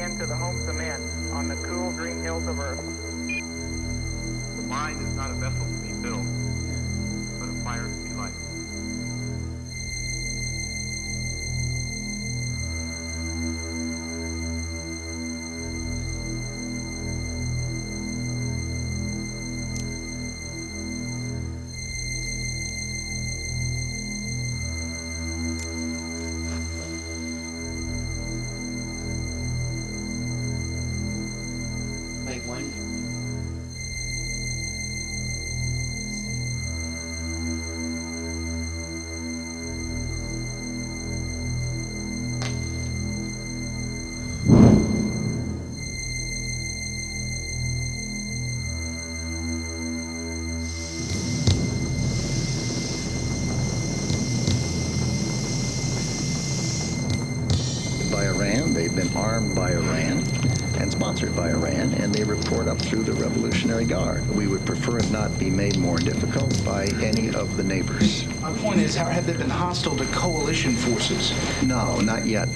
into the homes of men on the cool green hills of earth. The mind is not a vessel to be filled, but a fire to be lighted. Like one. By Iran, they've been armed by Iran and sponsored by Iran, and they report up through the Revolutionary Guard. We would prefer it not be made more difficult by any of the neighbors. My point is, have they been hostile to coalition forces? No, not yet.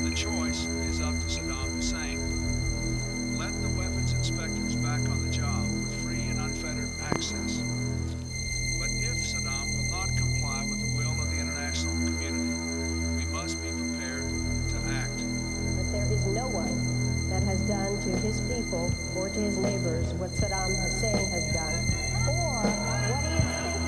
The choice is up to Saddam Hussein. Let the weapons inspectors back on the job with free and unfettered access. But if Saddam will not comply with the will of the international community, we must be prepared to act. But there is no one that has done to his people or to his neighbors what Saddam Hussein has done, or what he is thinking.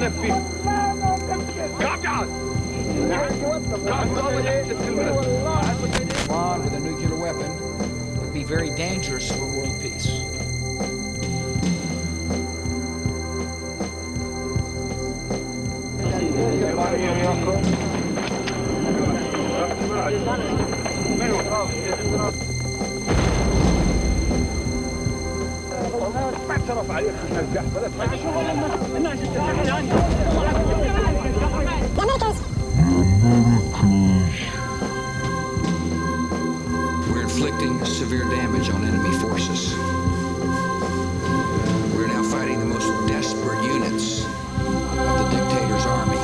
Iran with a nuclear weapon would be very dangerous for world peace. We're inflicting severe damage on enemy forces. We're now fighting the most desperate units of the dictator's army.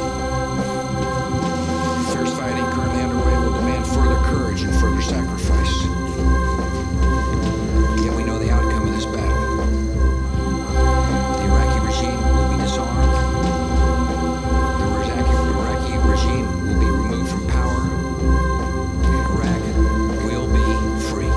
Fierce fighting currently underway will demand further courage and further sacrifice. Yet we know the outcome of this battle. The Iraqi regime will be disarmed. The Iraqi regime will be removed from power. Iraq will be free.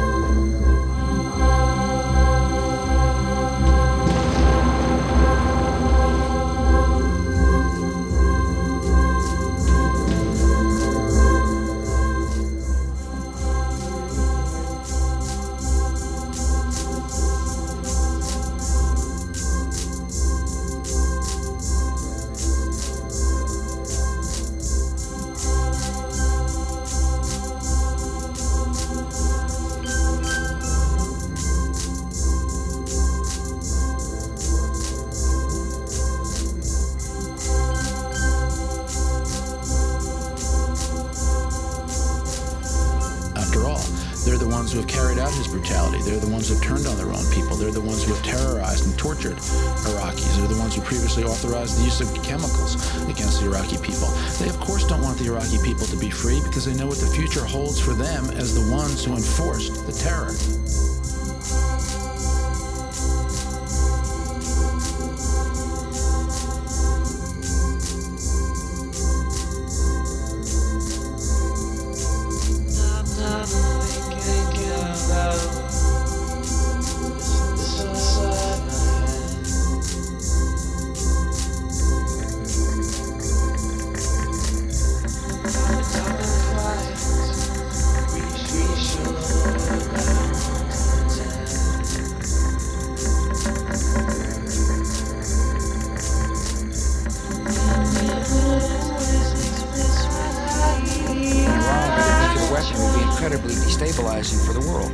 After all, they're the ones who have carried out his brutality. They're the ones who have turned on their own people. They're the ones who have terrorized and tortured Iraqis. They're the ones who previously authorized the use of chemicals against the Iraqi people. They, of course, don't want the Iraqi people to be free because they know what the future holds for them as the ones who enforced the terror. Will be incredibly destabilizing for the world.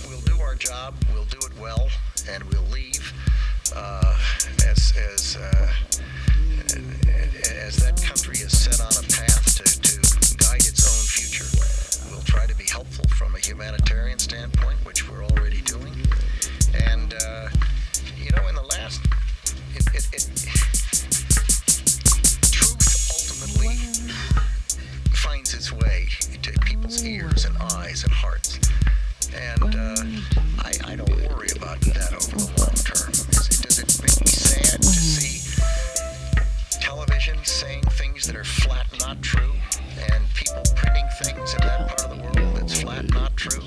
we'll do our job, we'll do it well, and we'll leave as that country is set on a path to guide its own future. We'll try to be helpful from a humanitarian standpoint, which we're already doing. And, in the last, truth ultimately finds its way to people's ears and eyes and hearts. And I don't worry about that over the long term. Does it make me sad to see television saying things that are flat not true, and people printing things in that part of the world that's flat not true?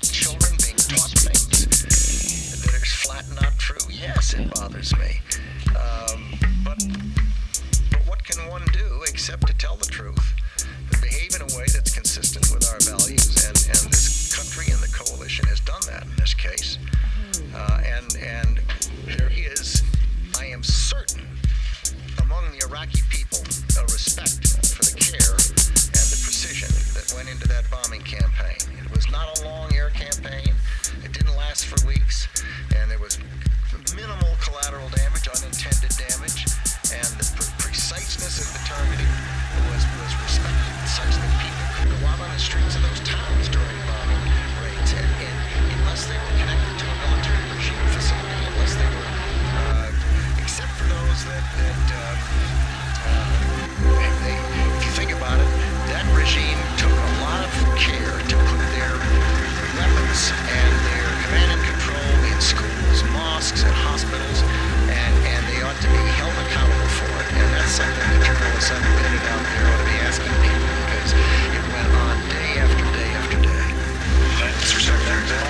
Children being taught things that are flat not true? Yes, it bothers me. But what can one do except to tell the truth, behave in a way that's consistent with our values, and this country and the coalition has done that in this case. And there is, I am certain, among the Iraqi people, a respect for the care and the precision that went into that bombing campaign. It was not a long air campaign. It didn't last for weeks, and there was minimal collateral damage, unintended damage, and the preciseness of the targeting was respected, such that people could go out on the streets of those towns during bombing raids, and unless they were connected to a military regime facility, unless they were, except for those that if you think about it, that regime took a lot of care to put their weapons and their command and control in schools, mosques, and hospitals, and they ought to be held accountable for it. And that's something the journalists unvetted out there ought to be asking people, because it went on day after day after day. Mr. Secretary.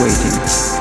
waiting.